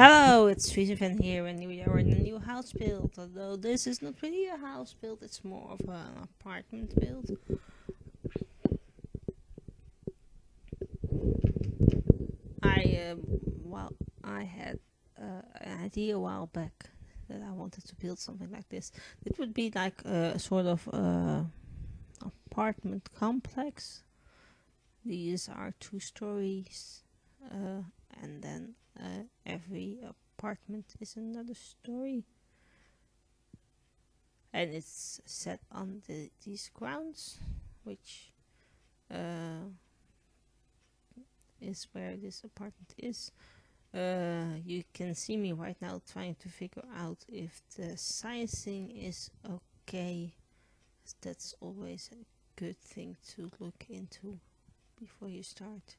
Hello, it's friezenfan here, and we are in a new house build. Although this is not really a house build, it's more of an apartment build. I had an idea a while back that I wanted to build something like this. It would be like a sort of apartment complex. These are 2 stories, and then every apartment is another story, and it's set on these grounds, which is where this apartment is. You can see me right now trying to figure out if the sizing is okay. That's always a good thing to look into before you start.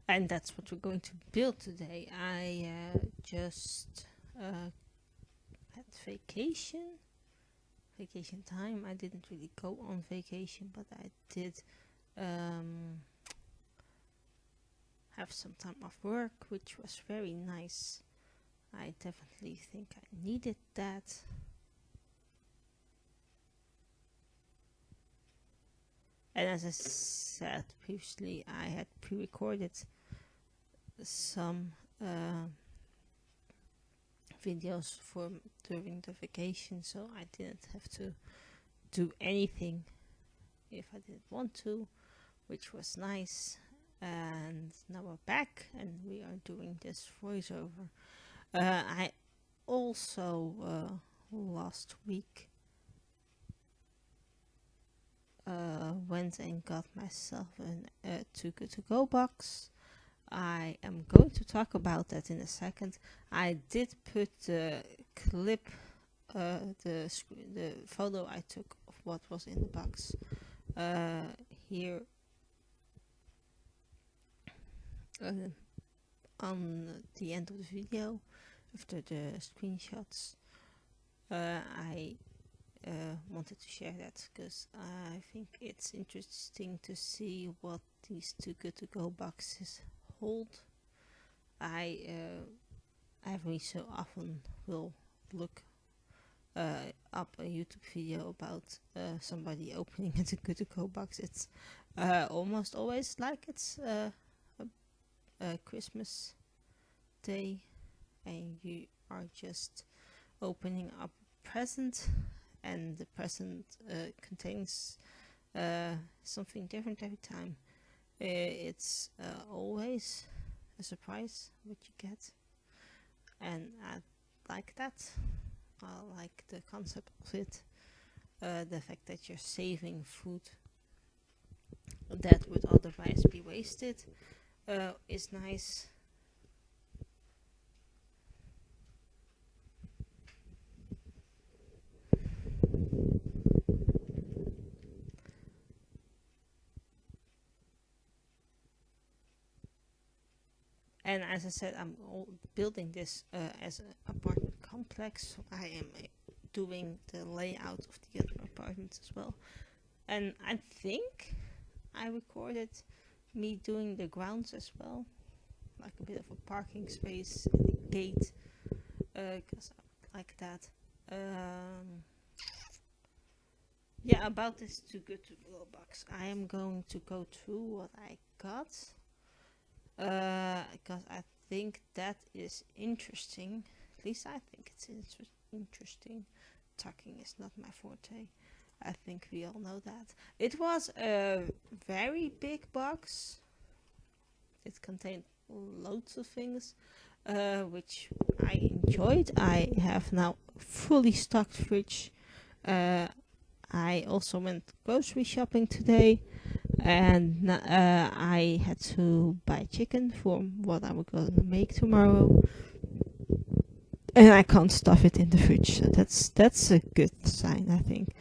And that's what we're going to build today. I just had vacation time. I didn't really go on vacation, but I did have some time off work, which was very nice. I definitely think I needed that. And as I said previously, I had pre-recorded some videos for during the vacation, so I didn't have to do anything if I didn't want to, which was nice. And now we're back and we are doing this voiceover. I also last week went and got myself a Too Good To Go box. I am going to talk about that in a second. I did put the clip, the photo I took of what was in the box here on the end of the video after the screenshots. I wanted to share that because I think it's interesting to see what these Too Good To Go boxes hold. I every so often will look up a YouTube video about somebody opening a Too Good To Go box. It's almost always like it's a Christmas day and you are just opening up a present, and the present contains something different every time. It's always a surprise what you get, and I like that. I like the concept of it, the fact that you're saving food that would otherwise be wasted is nice. And as I said, I'm building this as an apartment complex. So I am doing the layout of the other apartments as well. And I think I recorded me doing the grounds as well, like a bit of a parking space and a gate, because I like that. Yeah, about this Too Good To Go box, I am going to go through what I got, because I think that is interesting. At least I think it's interesting. Talking is not my forte. I think we all know that. It was a very big box. It contained loads of things, which I enjoyed. I have now fully stocked fridge. I also went grocery shopping today, and I had to buy chicken for what I'm going to make tomorrow. And I can't stuff it in the fridge, so that's a good sign, I think,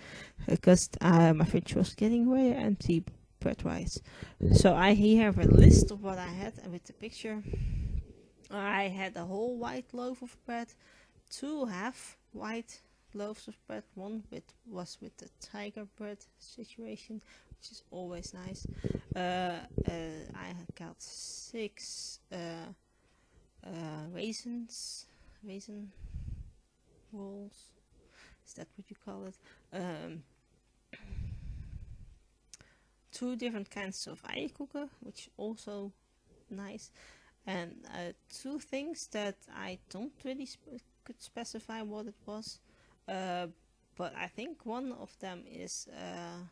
because my fridge was getting very empty bread-wise. So I here have a list of what I had, and with the picture, I had a whole white loaf of bread, 2 half white loaves of bread. One was with the tiger bread situation, which is always nice. I got 6 raisin rolls. Is that what you call it? 2 different kinds of eierkoeken, which also nice, and 2 things that I don't really could specify what it was, but I think one of them is a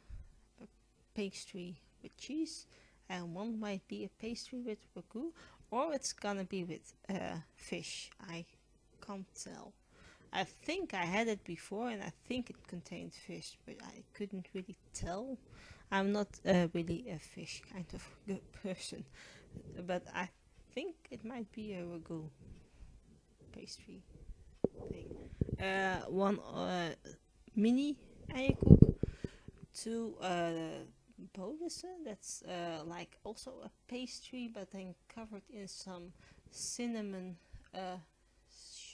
pastry with cheese, and one might be a pastry with ragu, or it's gonna be with fish. I can't tell. I think I had it before, and I think it contained fish, but I couldn't really tell. I'm not really a fish kind of good person, but I think it might be a ragu pastry thing. One mini eierkoek, 2 bolussen, that's like also a pastry, but then covered in some cinnamon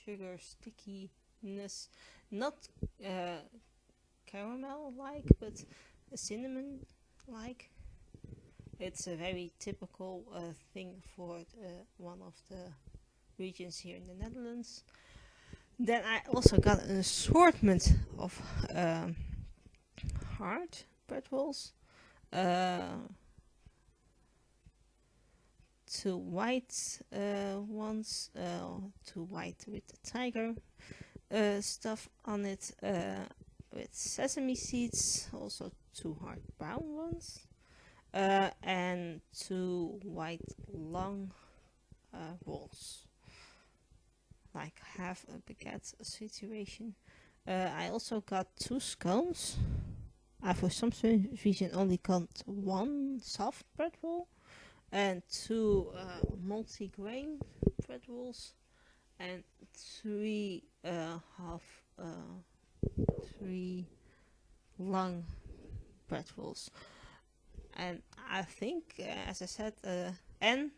sugar stickiness, not caramel like, but cinnamon like. It's a very typical thing for one of the regions here in the Netherlands. Then I also got an assortment of hard bread rolls. 2 white ones, 2 white with the tiger stuff on it, with sesame seeds, also 2 hard brown ones, and 2 white long rolls, like half a baguette situation. I also got 2 scones. I for some reason only got 1 soft bread roll, and 2 multi-grain bread rolls, and 3 3 long bread rolls. And I think, as I said, and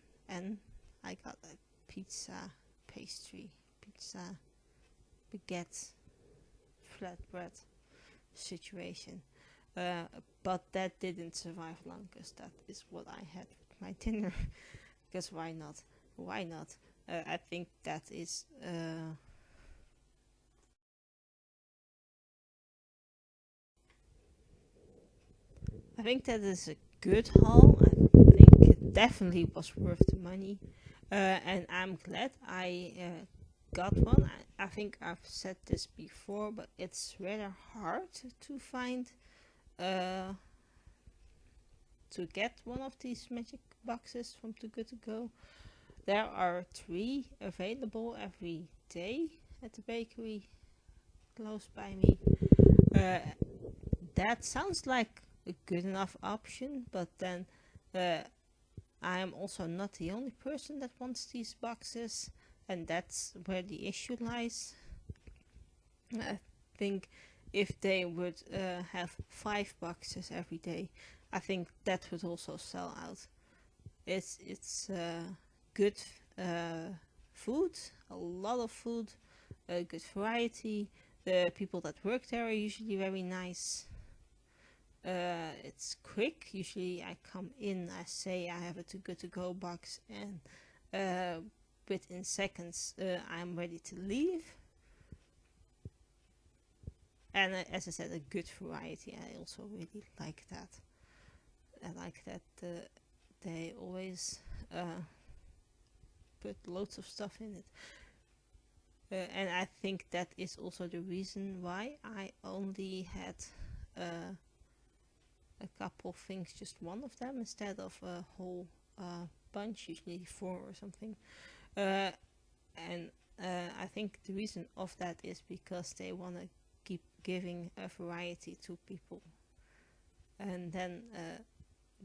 I got a pizza pastry, pizza baguette flatbread situation. But that didn't survive long, because that is what I had with my dinner. Because why not? Why not? I think that is I think that is a good haul. I think it definitely was worth the money, and I'm glad I got one. I think I've said this before, but it's rather hard to find, to get one of these magic boxes from Too Good To Go. There are 3 available every day at the bakery close by me. That sounds like a good enough option, but then I am also not the only person that wants these boxes, and that's where the issue lies. I think if they would have 5 boxes every day, I think that would also sell out. It's good food, a lot of food, a good variety. The people that work there are usually very nice. It's quick. Usually I come in, I say I have a Too Good To Go box, and within seconds I'm ready to leave. And as I said, a good variety. I also really like that. I like that they always put loads of stuff in it. And I think that is also the reason why I only had a couple things, just one of them, instead of a whole bunch, usually 4 or something. And I think the reason of that is because they want to keep giving a variety to people. And then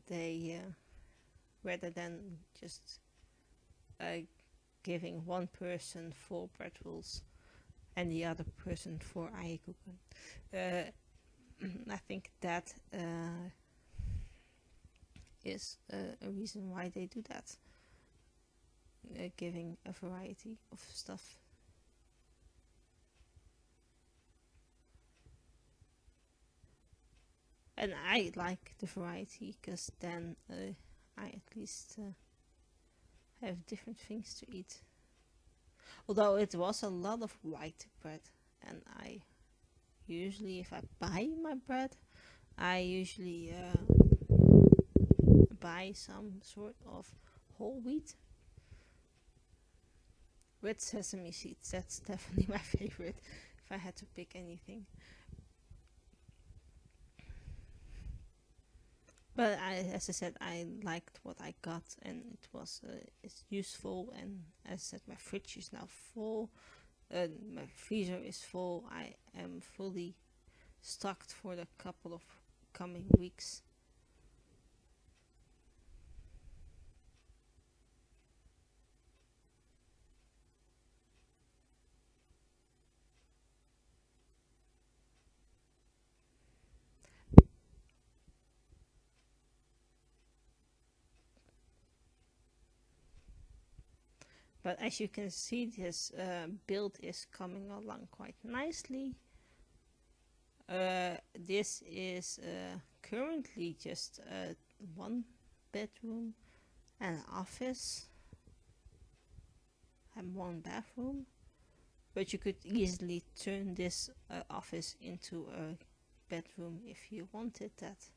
they, rather than just giving one person 4 bread rolls and the other person 4 eierkoeken. I think that is a reason why they do that. Giving a variety of stuff. And I like the variety because then I at least have different things to eat. Although it was a lot of white bread, and I usually, if I buy my bread, I usually buy some sort of whole wheat with sesame seeds. That's definitely my favorite if I had to pick anything. But as I said, I liked what I got, and it's useful. And as I said, my fridge is now full. My freezer is full. I am fully stocked for the couple of coming weeks. But as you can see, this build is coming along quite nicely. This is currently just one bedroom, an office, and one bathroom. But you could easily turn this office into a bedroom if you wanted that.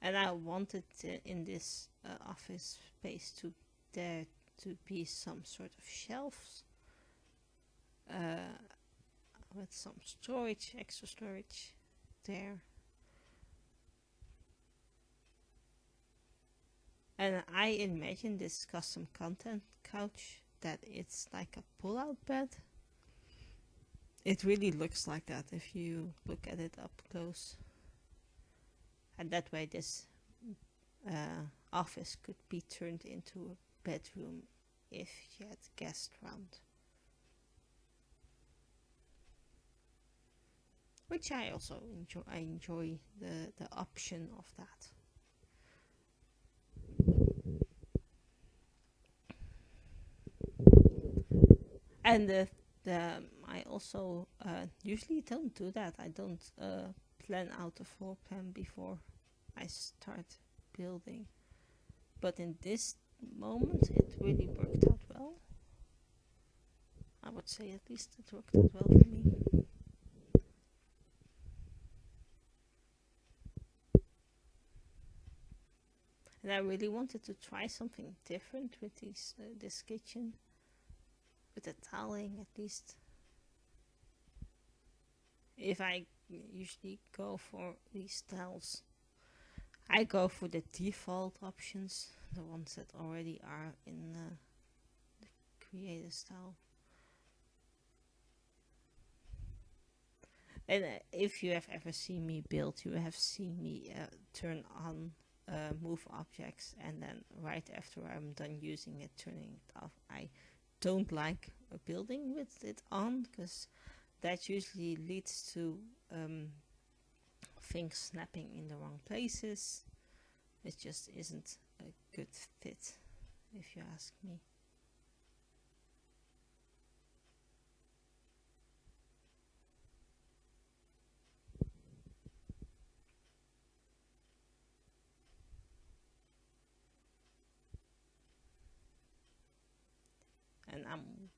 And I wanted in this office space there to be some sort of shelves with some storage, extra storage there. And I imagine this custom content couch that it's like a pull-out bed. It really looks like that if you look at it up close. And that way this office could be turned into a bedroom if you had guests round. Which I also enjoy. I enjoy the option of that. And I also usually don't do that. I don't plan out a floor plan before I start building. But in this moment, it really worked out well. I would say at least it worked out well for me. And I really wanted to try something different with this kitchen. With the tiling at least. If I usually go for these tiles, I go for the default options, the ones that already are in the creator style. And if you have ever seen me build, you have seen me turn on move objects, and then right after I'm done using it, turning it off. I don't like a building with it on, because that usually leads to things snapping in the wrong places. It just isn't a good fit, if you ask me. And I'm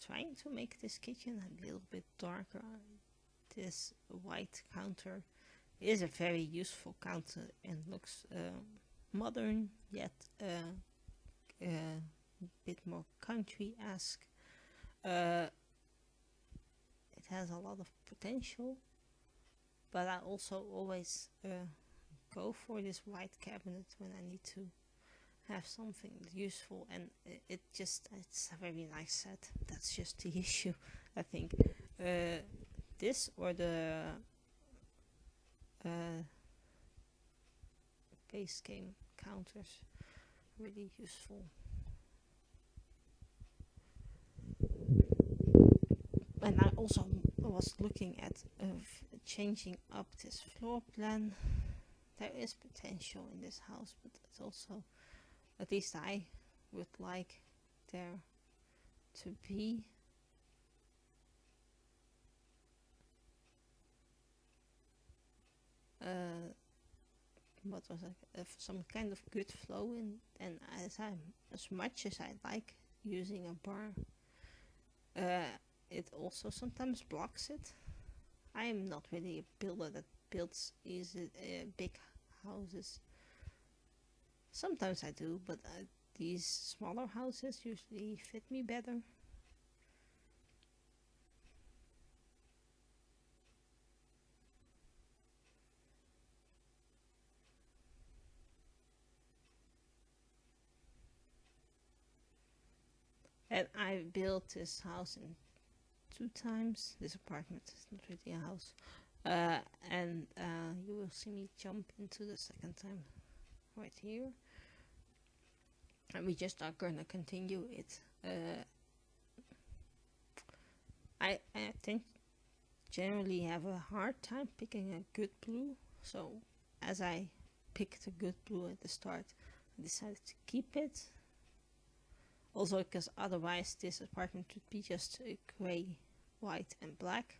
trying to make this kitchen a little bit darker. This white counter is a very useful counter and looks modern, yet a bit more country-esque. It has a lot of potential, but I also always go for this white cabinet when I need to have something useful, and it's a very nice set. That's just the issue, I think. This or the base game counters, really useful. And I also was looking at changing up this floor plan, there is potential in this house, but it's also, at least I would like there to be what was it? Some kind of good flow in, and as much as I like using a bar, it also sometimes blocks it. I am not really a builder that builds easy big houses. Sometimes I do, but these smaller houses usually fit me better. And I built this house in 2 times. This apartment is not really a house. And you will see me jump into the second time right here. And we just are gonna continue it. I think generally have a hard time picking a good blue. So as I picked a good blue at the start, I decided to keep it. Also because otherwise this apartment would be just grey, white and black.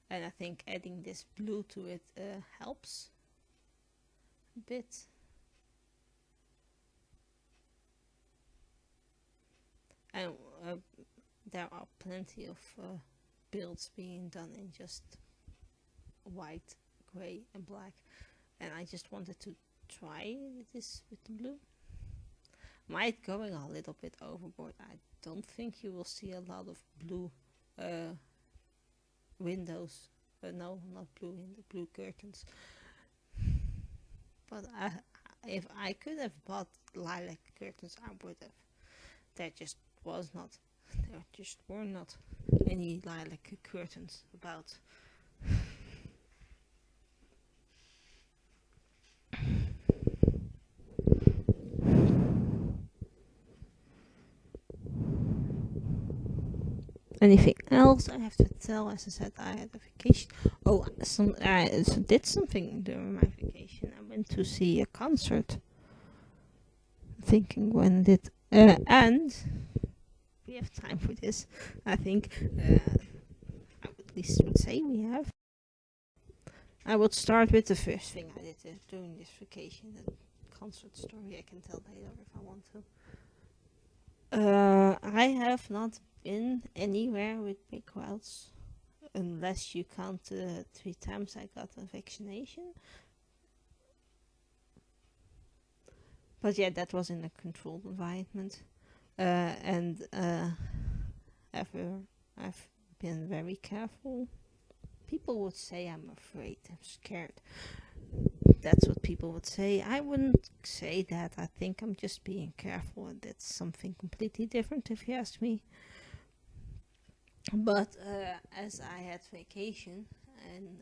And I think adding this blue to it helps a bit. And there are plenty of builds being done in just white, grey and black. And I just wanted to try this with the blue. Might going a little bit overboard. I don't think you will see a lot of blue windows. No, not blue blue curtains. But if I could have bought lilac curtains, I would have. There just were not any lilac curtains about. Anything else I have to tell? As I said, I had a vacation. Oh, I did something during my vacation. I went to see a concert. Thinking when did and we have time for this. I think I at least would say we have. I would start with the first thing I did during this vacation. The concert story I can tell later if I want to. I have not been anywhere with big crowds, unless you count the 3 times I got a vaccination. But yeah, that was in a controlled environment, and I've been very careful. People would say I'm afraid, I'm scared. That's what people would say. I wouldn't say that. I think I'm just being careful, and that's something completely different if you ask me. But as I had vacation, and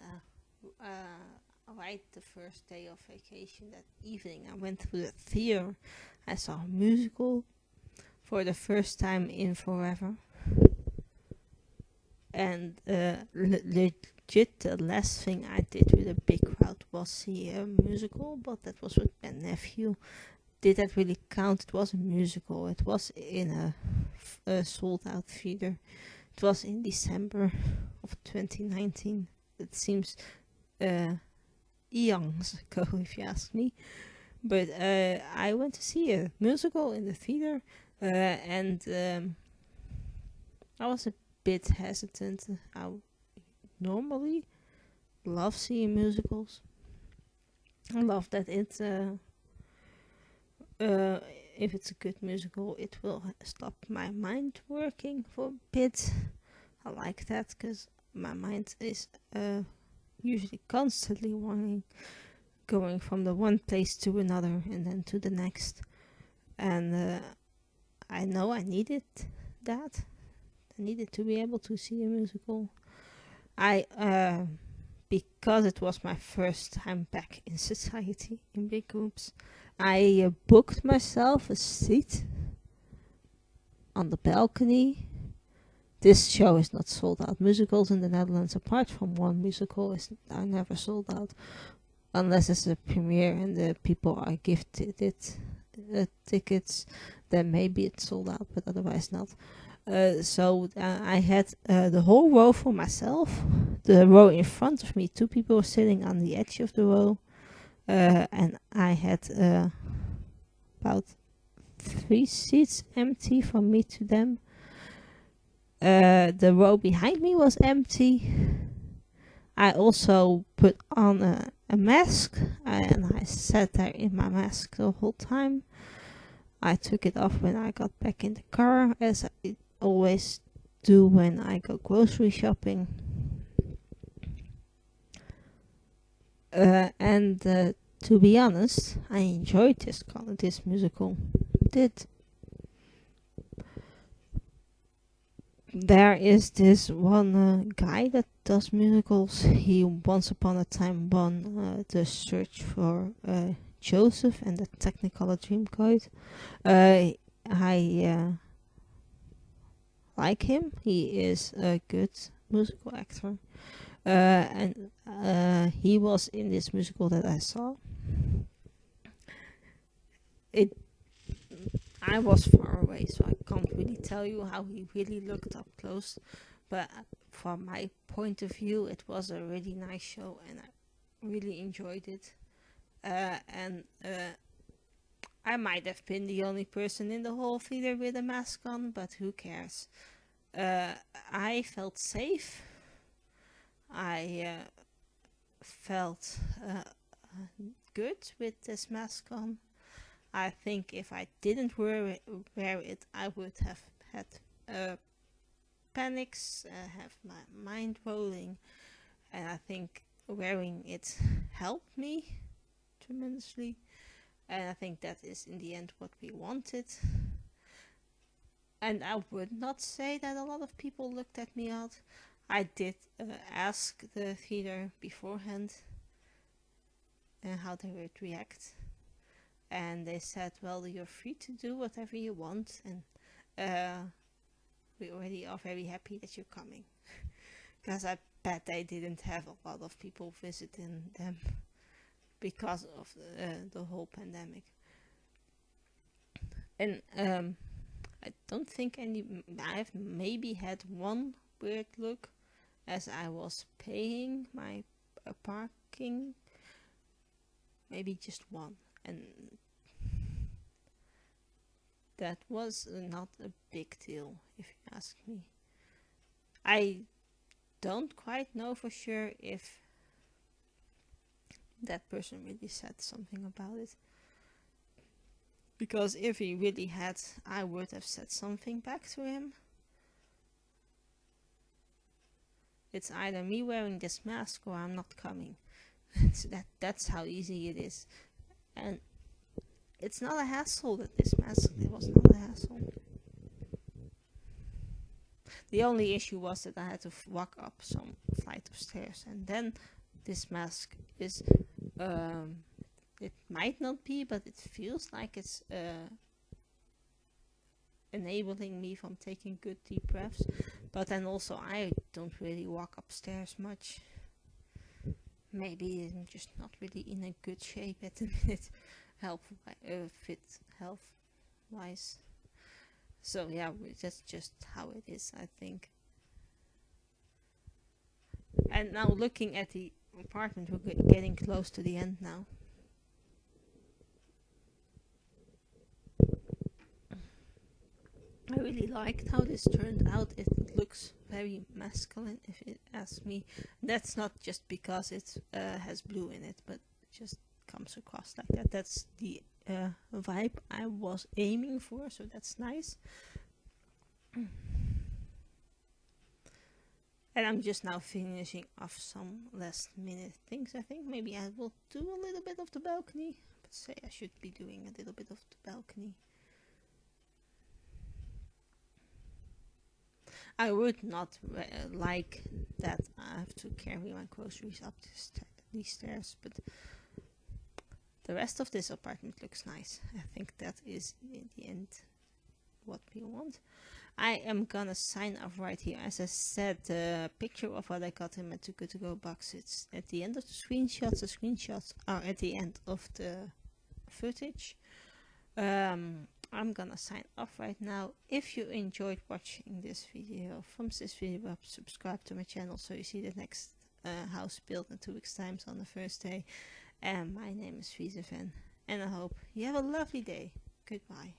right the first day of vacation, that evening, I went to the theater. I saw a musical for the first time in forever. And legit, the last thing I did with a big crowd was see a musical, but that was with my nephew. Did that really count? It was a musical. It was in a sold-out theater. It was in December of 2019. It seems eons ago, if you ask me. But I went to see a musical in the theater, and I was a bit hesitant. I normally love seeing musicals. I love that it's if it's a good musical, it will stop my mind working for a bit. I like that because my mind is usually constantly going from the one place to another and then to the next. And I know I needed that. I needed to be able to see a musical. Because it was my first time back in society, in big groups, I booked myself a seat on the balcony. This show is not sold out. Musicals in the Netherlands, apart from one musical, are never sold out. unless it's a premiere and the people are gifted it tickets, then maybe it's sold out, but otherwise not. So I had the whole row for myself. The row in front of me, 2 people were sitting on the edge of the row, and I had about 3 seats empty from me to them. The row behind me was empty. I also put on a mask, and I sat there in my mask the whole time. I took it off when I got back in the car, as I always do when I go grocery shopping. And to be honest, I enjoyed this musical. Did. There is this one guy that does musicals. He once upon a time won the search for Joseph and the Technicolor Dreamcoat. I like him. He is a good musical actor. And he was in this musical that I saw. I was far away, so I can't really tell you how he really looked up close. But from my point of view, it was a really nice show, and I really enjoyed it. And I might have been the only person in the whole theater with a mask on, but who cares? I felt safe. I felt good with this mask on. I think if I didn't wear it, I would have had panics, have my mind rolling, and I think wearing it helped me tremendously, and I think that is in the end what we wanted. And I would not say that a lot of people looked at me odd. I did ask the theater beforehand how they would react. And they said, well, you're free to do whatever you want, and we already are very happy that you're coming. Because I bet they didn't have a lot of people visiting them because of the whole pandemic. And I don't think I've maybe had one weird look as I was paying my parking. Maybe just one. And that was not a big deal, if you ask me. I don't quite know for sure if that person really said something about it. Because if he really had, I would have said something back to him. It's either me wearing this mask or I'm not coming. That's how easy it is. And it's not a hassle that this mask, it was not a hassle. The only issue was that I had to walk up some flight of stairs, and then this mask is, it might not be, but it feels like it's enabling me from taking good deep breaths. But then also I don't really walk upstairs much. Maybe I'm just not really in a good shape at the minute, fit health wise. So yeah, that's just how it is, I think. And now looking at the apartment, we're getting close to the end now. I really liked how this turned out. It looks very masculine, if you ask me. That's not just because it has blue in it, but it just comes across like that. That's the vibe I was aiming for, so that's nice. And I'm just now finishing off some last minute things. I think maybe I will do a little bit of the balcony. But say I should be doing a little bit of the balcony. I would not like that I have to carry my groceries up these stairs, but the rest of this apartment looks nice. I think that is in the end what we want. I am gonna sign off right here. As I said, the picture of what I got in my Too Good To Go box, it's at the end of the screenshots. The screenshots are at the end of the footage. I'm gonna sign off right now. If you enjoyed watching this video, thumbs this video up, subscribe to my channel so you see the next house built in 2 weeks time on the first day. And my name is friezenfan, and I hope you have a lovely day. Goodbye.